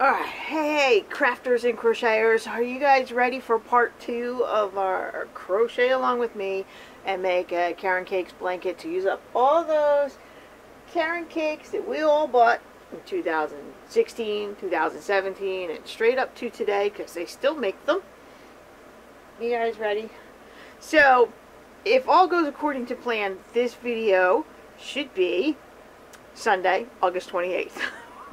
Alright, hey crafters and crocheters, are you guys ready for part 2 of our crochet along with me and make a Caron Cakes blanket to use up all those Caron Cakes that we all bought in 2016, 2017, and straight up to today because they still make them. You guys ready? So, if all goes according to plan, this video should be Sunday, August 28th.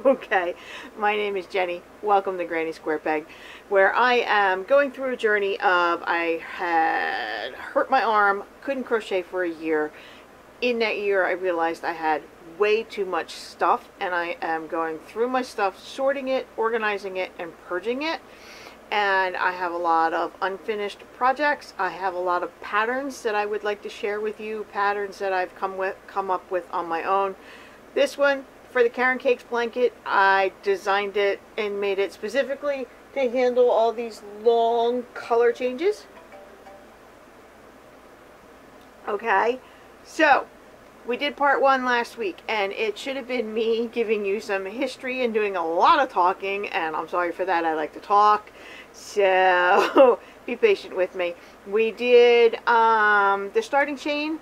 Okay, my name is Jenny. Welcome to Granny Square Peg, where I am going through a journey of I had hurt my arm, couldn't crochet for a year. In that year, I realized I had way too much stuff, and I am going through my stuff, sorting it, organizing it, and purging it. And I have a lot of unfinished projects. I have a lot of patterns that I would like to share with you, patterns that I've come up with on my own. This one, for the Caron Cakes blanket, I designed it and made it specifically to handle all these long color changes. Okay, so we did part 1 last week, and it should have been me giving you some history and doing a lot of talking, and I'm sorry for that. I like to talk, so be patient with me. We did the starting chain,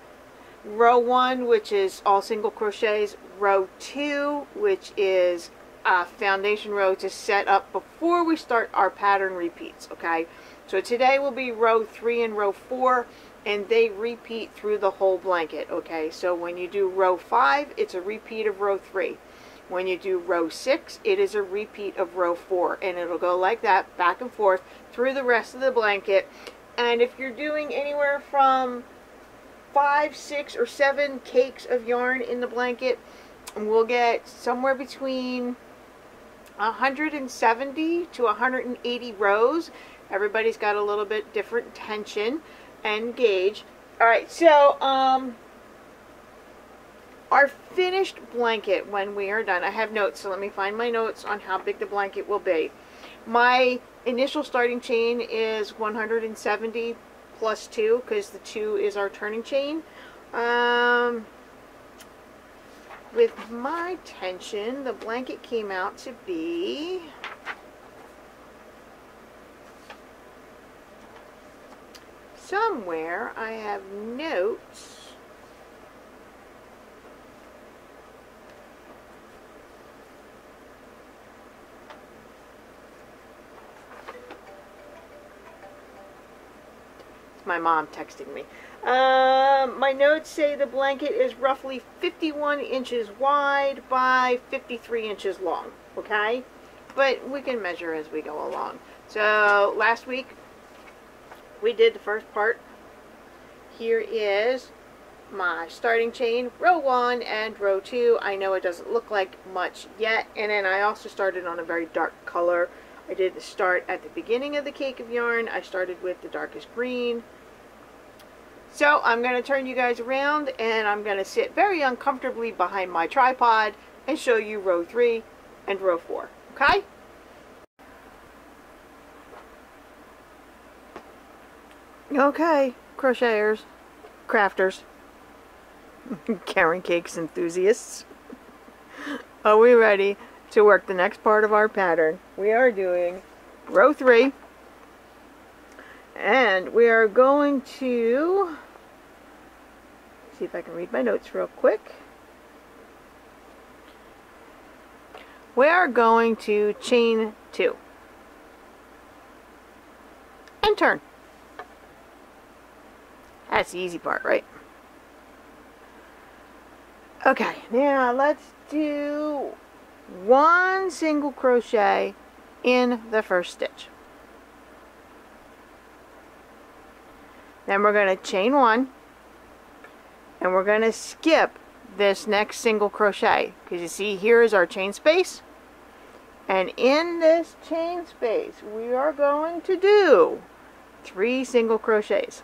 row 1, which is all single crochets, row 2, which is a foundation row to set up before we start our pattern repeats. Okay, so today will be row 3 and row 4, and they repeat through the whole blanket. Okay, so when you do row 5, it's a repeat of row 3. When you do row 6, it is a repeat of row 4, and it'll go like that back and forth through the rest of the blanket. And if you're doing anywhere from 5, 6, or 7 cakes of yarn in the blanket, we'll get somewhere between 170 to 180 rows. Everybody's got a little bit different tension and gauge. Alright, so our finished blanket, when we are done, I have notes, so let me find my notes on how big the blanket will be. My initial starting chain is 170 plus 2, because the 2 is our turning chain. With my tension, the blanket came out to be somewhere. I have notes. It's my mom texting me. My notes say the blanket is roughly 51 inches wide by 53 inches long, okay? But we can measure as we go along. So last week we did the first part. Here is my starting chain, row 1 and row 2. I know it doesn't look like much yet, and then I also started on a very dark color. I did the start at the beginning of the cake of yarn. I started with the darkest green. So I'm going to turn you guys around, and I'm going to sit very uncomfortably behind my tripod and show you row 3 and row 4. Okay? Okay, crocheters, crafters, Caron Cakes enthusiasts. Are we ready to work the next part of our pattern? We are doing row 3. And we are going to see if I can read my notes real quick. We are going to chain 2 and turn. That's the easy part, right? Okay, now let's do 1 single crochet in the first stitch. Then we're going to chain 1, and we're going to skip this next single crochet, because you see here is our chain space, and in this chain space we are going to do 3 single crochets.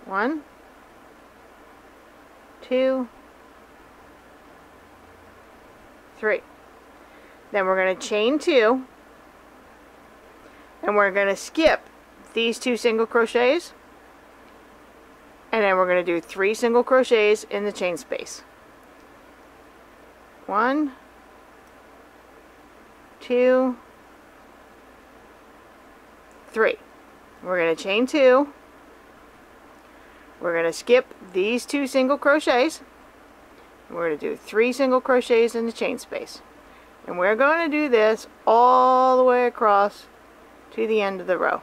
1, 2, 3. Then we're going to chain 2, and we're going to skip these 2 single crochets, and then we're going to do 3 single crochets in the chain space. 1, 2, 3. We're going to chain 2. We're going to skip these 2 single crochets. We're going to do 3 single crochets in the chain space. And we're going to do this all the way across to the end of the row.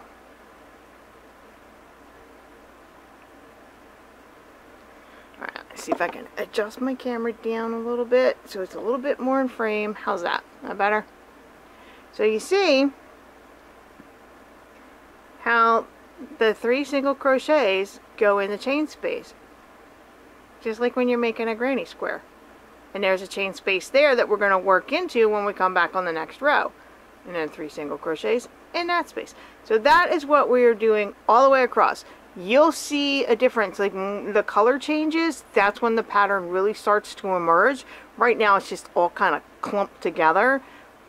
Alright, let's see if I can adjust my camera down a little bit so it's a little bit more in frame. How's that? That better? So you see how the 3 single crochets go in the chain space, just like when you're making a granny square. And there's a chain space there that we're going to work into when we come back on the next row. And then 3 single crochets in that space. So that is what we are doing all the way across. You'll see a difference, like the color changes, that's when the pattern really starts to emerge. Right now it's just all kind of clumped together,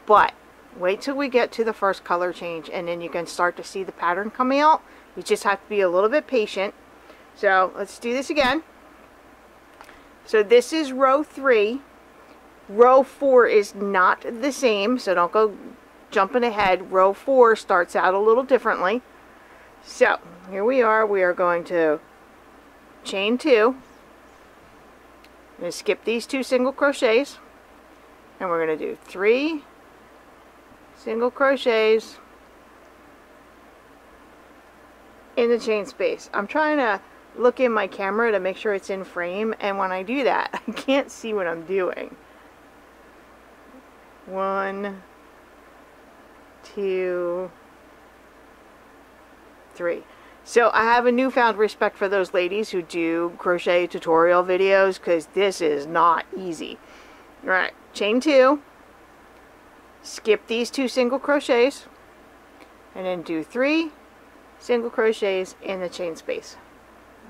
but wait till we get to the first color change and then you can start to see the pattern coming out. You just have to be a little bit patient. So let's do this again. So this is row 3. Row 4 is not the same, so don't go jumping ahead. Row 4 starts out a little differently. So here we are going to chain 2. I'm going to skip these 2 single crochets, and we're going to do 3 single crochets in the chain space. I'm trying to look in my camera to make sure it's in frame, and when I do that I can't see what I'm doing. 1, 2, 3. So I have a newfound respect for those ladies who do crochet tutorial videos, because this is not easy. Alright, chain 2, skip these 2 single crochets, and then do 3 single crochets in the chain space.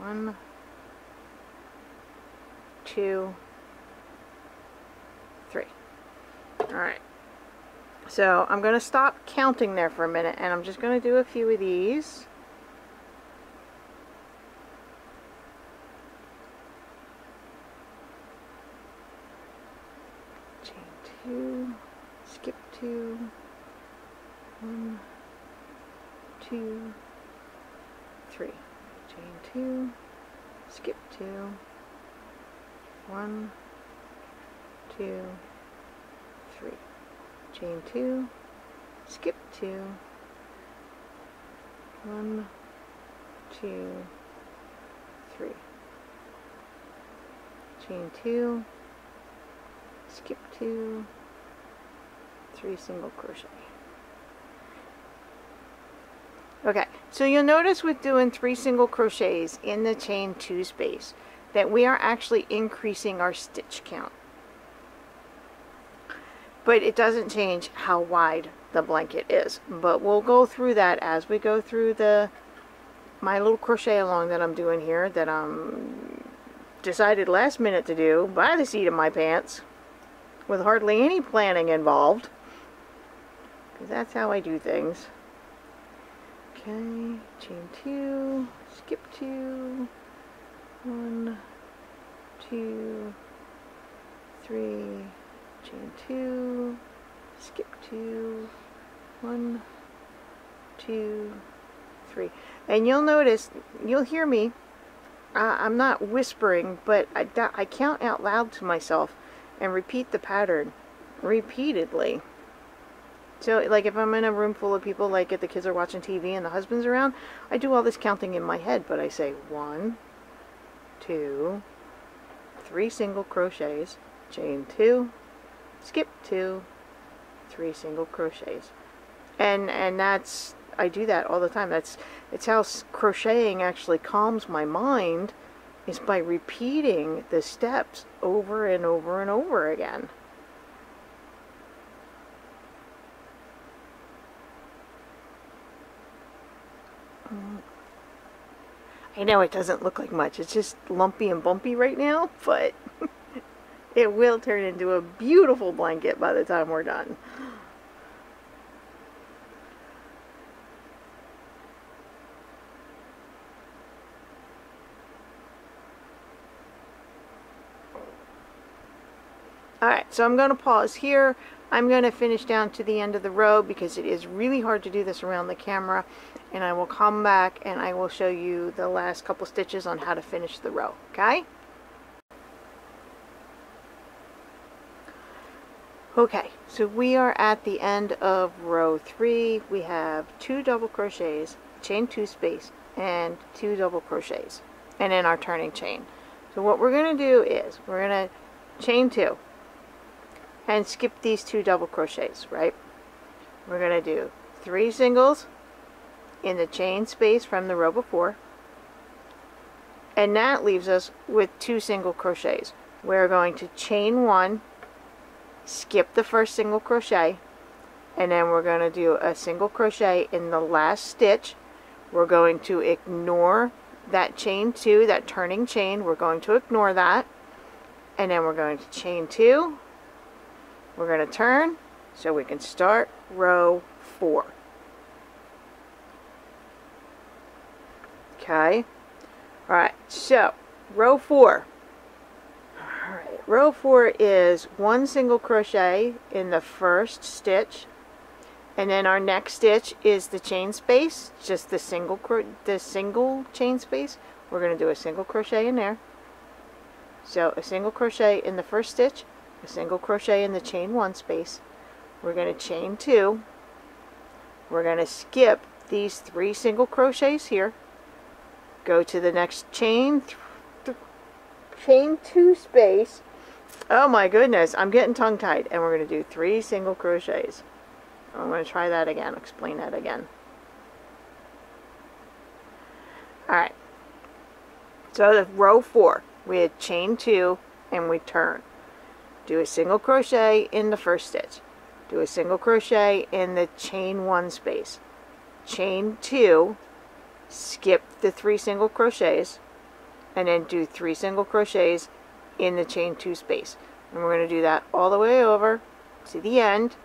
1, 2, 3. Alright, so I'm going to stop counting there for a minute, and I'm just going to do a few of these. Chain 2, skip 2, 1, 2, 3. Chain 2, skip 2, 1, 2, 3. Chain 2, skip 2, 1, 2, 3. Chain 2, skip 2, 3 single crochet. Okay, so you'll notice with doing 3 single crochets in the chain 2 space that we are actually increasing our stitch count. But it doesn't change how wide the blanket is. But we'll go through that as we go through my little crochet along that I'm doing here, that I'm decided last minute to do by the seat of my pants with hardly any planning involved, because that's how I do things. Okay, chain 2, skip 2, 1, 2, 3, chain 2, skip 2, 1, 2, 3. And you'll notice, you'll hear me, I'm not whispering, but I count out loud to myself and repeat the pattern repeatedly. So, like, if I'm in a room full of people, like if the kids are watching TV and the husband's around, I do all this counting in my head, but I say 1, 2, 3 single crochets, chain 2, skip 2, 3 single crochets. And that's, I do that all the time. It's how crocheting actually calms my mind, is by repeating the steps over and over and over again. I know it doesn't look like much, it's just lumpy and bumpy right now, but it will turn into a beautiful blanket by the time we're done. Alright, so I'm going to pause here. I'm going to finish down to the end of the row because it is really hard to do this around the camera, and I will come back and I will show you the last couple stitches on how to finish the row. Okay? Okay, so we are at the end of row 3. We have 2 double crochets, chain 2 space, and 2 double crochets, and then our turning chain. So what we're going to do is we're going to chain 2 and skip these 2 double crochets, right? We're going to do 3 singles in the chain space from the row before, and that leaves us with 2 single crochets. We're going to chain 1, skip the first single crochet, and then we're going to do a single crochet in the last stitch. We're going to ignore that chain 2, that turning chain. We're going to ignore that, and then we're going to chain 2. We're going to turn so we can start row 4. Okay, alright, so row 4. Alright, row 4 is 1 single crochet in the first stitch, and then our next stitch is the chain space, just the single chain space. We're going to do a single crochet in there. So a single crochet in the first stitch, a single crochet in the chain 1 space. We're going to chain 2. We're going to skip these 3 single crochets here. Go to the next chain 2 space. Oh my goodness, I'm getting tongue-tied. And we're going to do 3 single crochets. I'm going to try that again, explain that again. Alright, so the row 4, we had chain 2 and we turn. Do a single crochet in the first stitch. Do a single crochet in the chain 1 space. Chain 2, skip the 3 single crochets, and then do 3 single crochets in the chain 2 space. And we're going to do that all the way over to the end.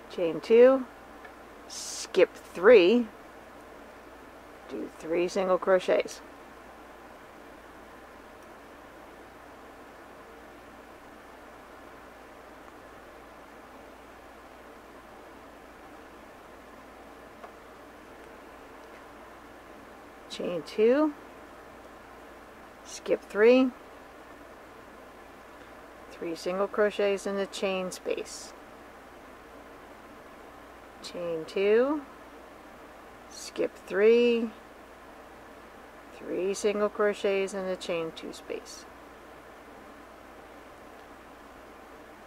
Chain 2, skip 3, do 3 single crochets. Chain 2, skip 3, 3 single crochets in the chain space. Chain 2, skip 3, 3 single crochets in the chain 2 space.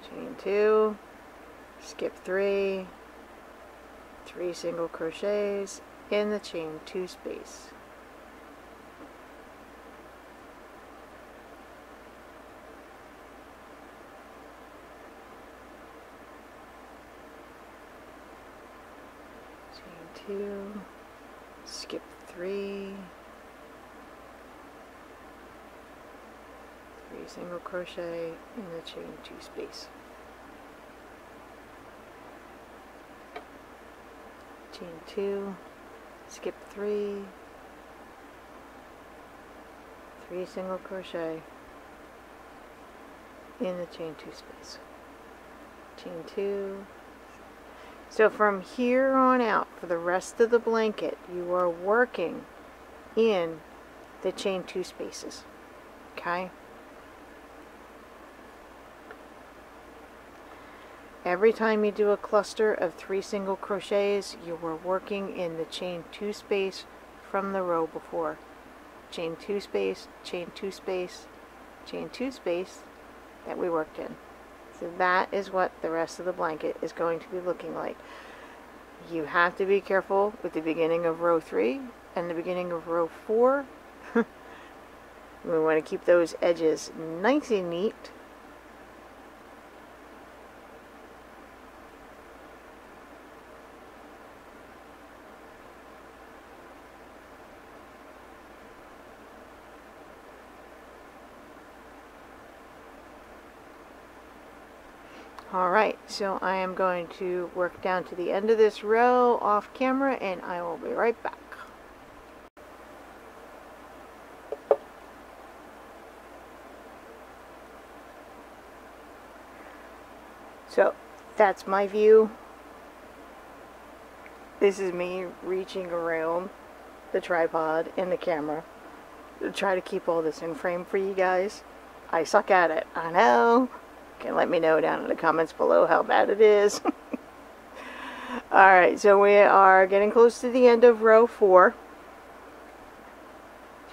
Chain 2, skip 3, 3 single crochets in the chain 2 space. Chain 2, skip 3, 3 single crochet in the chain 2 space. Chain 2, skip 3, 3 single crochet in the chain 2 space. Chain 2. So from here on out, for the rest of the blanket, you are working in the chain 2 spaces. Okay? Every time you do a cluster of 3 single crochets, you are working in the chain 2 space from the row before. Chain 2 space, chain 2 space, chain 2 space that we worked in. So that is what the rest of the blanket is going to be looking like. You have to be careful with the beginning of row 3 and the beginning of row 4. We want to keep those edges nice and neat. Alright, so I am going to work down to the end of this row off camera and I will be right back. So that's my view. This is me reaching around the tripod and the camera to try to keep all this in frame for you guys. I suck at it, I know. You can let me know down in the comments below how bad it is. Alright, so we are getting close to the end of row 4.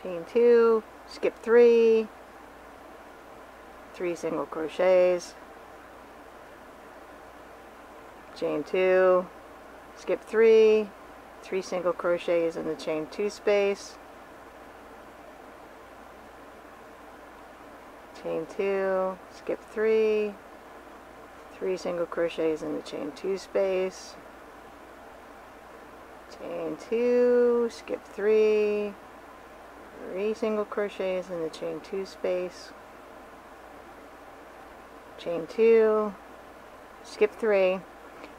Chain 2, skip 3, 3 single crochets, chain 2, skip 3, 3 single crochets in the chain 2 space, chain 2, skip 3, 3 single crochets in the chain 2 space, chain 2, skip 3, 3 single crochets in the chain 2 space, chain 2, skip 3.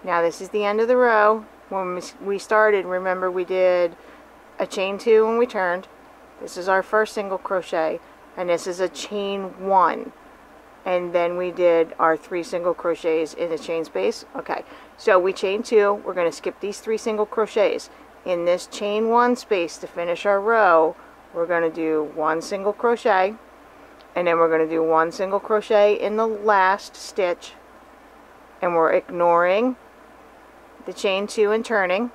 Now this is the end of the row. When we started, remember we did a chain 2 when we turned. This is our first single crochet, and this is a chain 1. And then we did our 3 single crochets in the chain space. Okay, so we chain 2. We're going to skip these 3 single crochets. In this chain 1 space to finish our row, we're going to do 1 single crochet, and then we're going to do 1 single crochet in the last stitch, and we're ignoring the chain 2 and turning.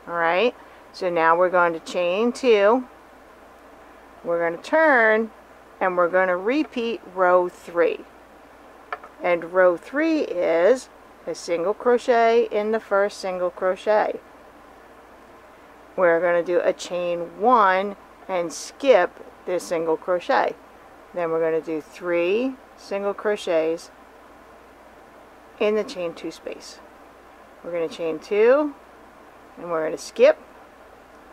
Alright, so now we're going to chain 2, we're going to turn, and we're going to repeat row 3. And row 3 is a single crochet in the first single crochet. We're going to do a chain 1 and skip this single crochet. Then we're going to do 3 single crochets in the chain 2 space. We're going to chain 2, and we're going to skip,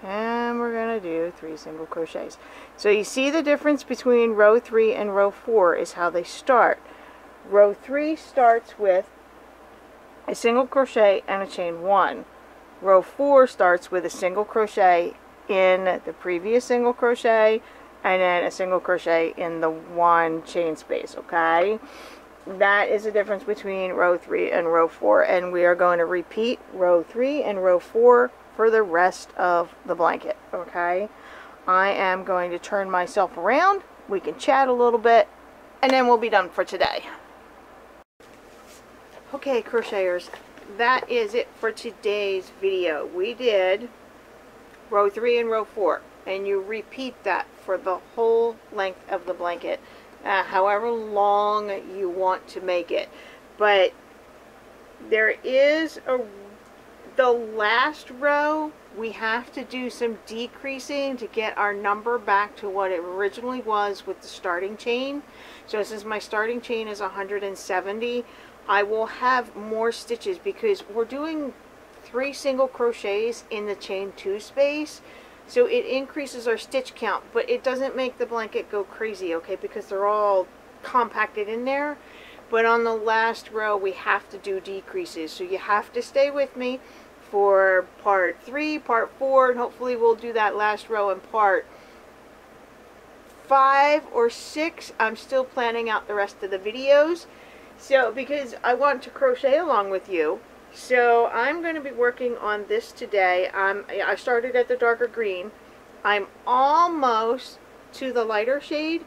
and we're going to do 3 single crochets. So you see the difference between row 3 and row 4 is how they start. Row 3 starts with a single crochet and a chain 1. Row 4 starts with a single crochet in the previous single crochet, and then a single crochet in the 1 chain space, okay? That is the difference between row 3 and row 4, and we are going to repeat row 3 and row 4 for the rest of the blanket, okay? I am going to turn myself around, we can chat a little bit, and then we'll be done for today. Okay, crocheters, that is it for today's video. We did row 3 and row 4, and you repeat that for the whole length of the blanket, however long you want to make it. But there is the last row, we have to do some decreasing to get our number back to what it originally was with the starting chain. So since my starting chain is 170, I will have more stitches because we're doing 3 single crochets in the chain 2 space, so it increases our stitch count, but it doesn't make the blanket go crazy, okay, because they're all compacted in there. But on the last row we have to do decreases, so you have to stay with me for part 3, part 4, and hopefully we'll do that last row in part 5 or 6. I'm still planning out the rest of the videos, so because I want to crochet along with you. So I'm going to be working on this today. I started at the darker green. I'm almost to the lighter shade.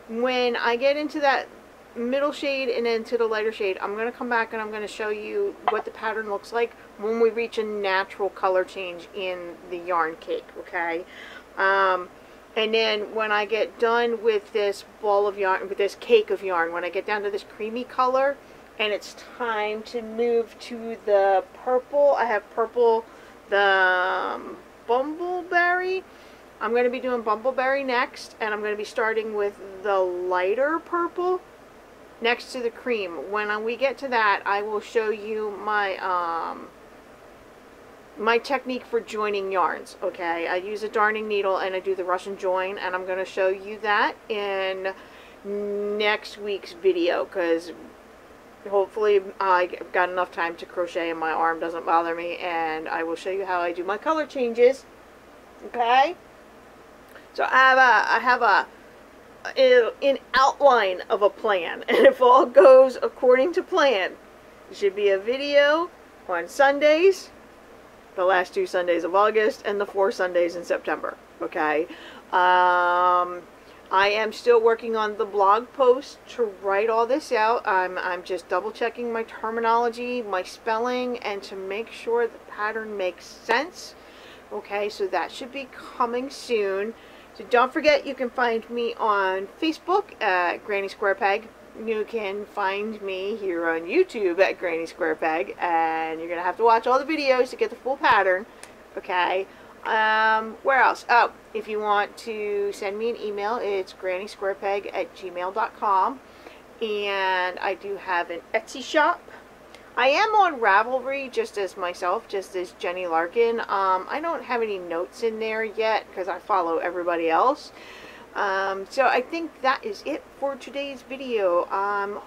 When I get into that middle shade and then to the lighter shade, I'm going to come back and I'm going to show you what the pattern looks like when we reach a natural color change in the yarn cake, okay? And then when I get done with this ball of yarn, with this cake of yarn, when I get down to this creamy color, and it's time to move to the purple. I have purple, the Bumbleberry. I'm going to be doing Bumbleberry next, and I'm going to be starting with the lighter purple next to the cream. When we get to that, I will show you my my technique for joining yarns, okay? I use a darning needle and I do the Russian join, and I'm going to show you that in next week's video, because hopefully I got enough time to crochet and my arm doesn't bother me, and I will show you how I do my color changes, okay? So I have an outline of a plan, and if all goes according to plan, There should be a video on Sundays, the last 2 Sundays of August, and the 4 Sundays in September. Okay. I am still working on the blog post to write all this out. I'm just double checking my terminology, my spelling, and to make sure the pattern makes sense. Okay, so that should be coming soon. So don't forget, you can find me on Facebook at Granny Square Peg. You can find me here on YouTube at Granny Square Peg, and you're going to have to watch all the videos to get the full pattern. Okay. Where else? Oh, if you want to send me an email, it's grannysquarepeg@gmail.com. And I do have an Etsy shop. I am on Ravelry just as myself, just as Jenny Larkin. I don't have any notes in there yet because I follow everybody else. So I think that is it for today's video.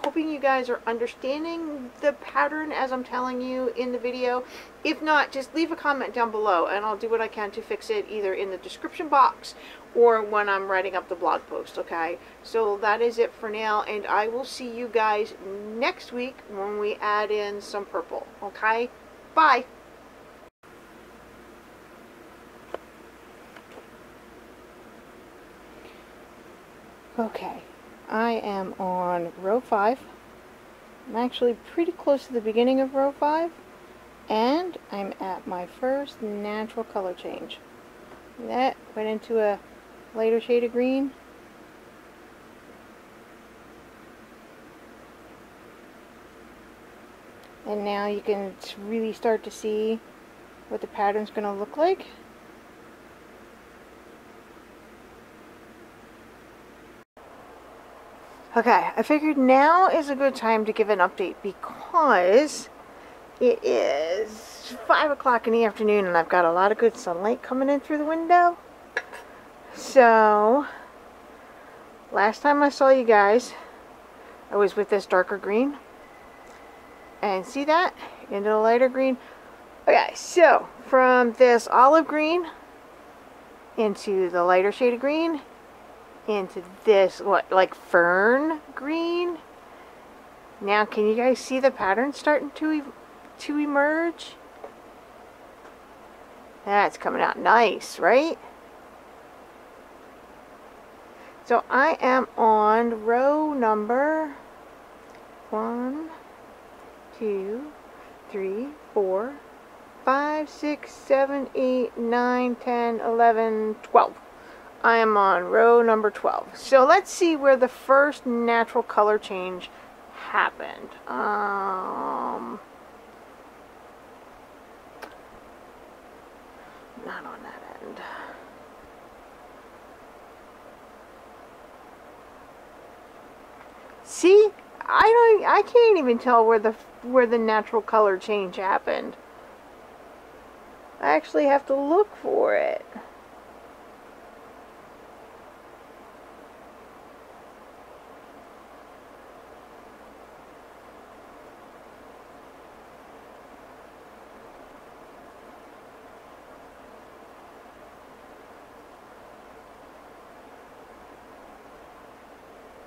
Hoping you guys are understanding the pattern as I'm telling you in the video. If not, just leave a comment down below and I'll do what I can to fix it either in the description box or when I'm writing up the blog post, okay? So that is it for now, and I will see you guys next week when we add in some purple, okay? Bye! Okay, I am on row 5. I'm actually pretty close to the beginning of row 5, and I'm at my first natural color change. That went into a lighter shade of green. And now you can really start to see what the pattern's going to look like. Okay, I figured now is a good time to give an update because it is 5 o'clock in the afternoon and I've got a lot of good sunlight coming in through the window. So, last time I saw you guys, I was with this darker green. And see that? Into the lighter green. Okay, so from this olive green into the lighter shade of green, into this, what, like fern green. Now, can you guys see the pattern starting to emerge? That's coming out nice, right? So I am on row number 1, 2, 3, 4, 5, 6, 7, 8, 9, 10, 11, 12. I am on row number 12. So let's see where the first natural color change happened. Not on that end. See? I can't even tell where the natural color change happened. I actually have to look for it.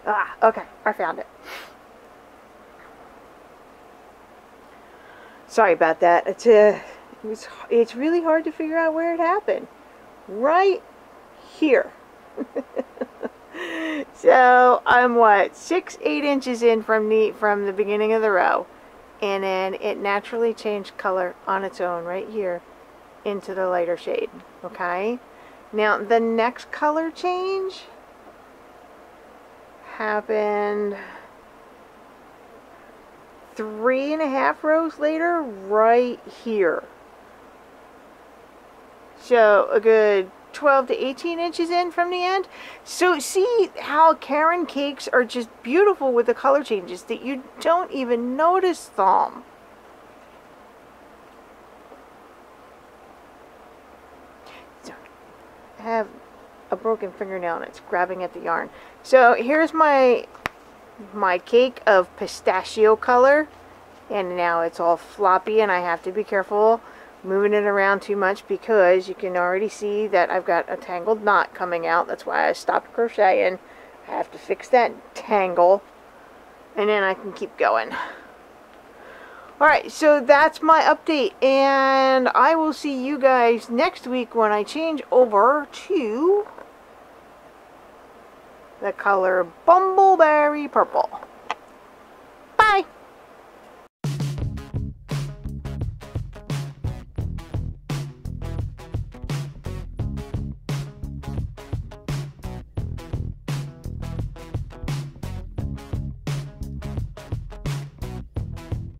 Ah, okay, I found it. Sorry about that. It's really hard to figure out where it happened. Right here. So I'm what, 6-8 inches in from the beginning of the row, and then it naturally changed color on its own right here into the lighter shade. Okay. Now the next color change happened 3.5 rows later, right here. So a good 12 to 18 inches in from the end. So see how Caron cakes are just beautiful with the color changes that you don't even notice them. So I have a broken fingernail and it's grabbing at the yarn. So here's my cake of pistachio color, and now it's all floppy and I have to be careful moving it around too much because you can already see that I've got a tangled knot coming out. That's why I stopped crocheting. I have to fix that tangle and then I can keep going. Alright, so that's my update, and I will see you guys next week when I change over to the color Bumbleberry Purple.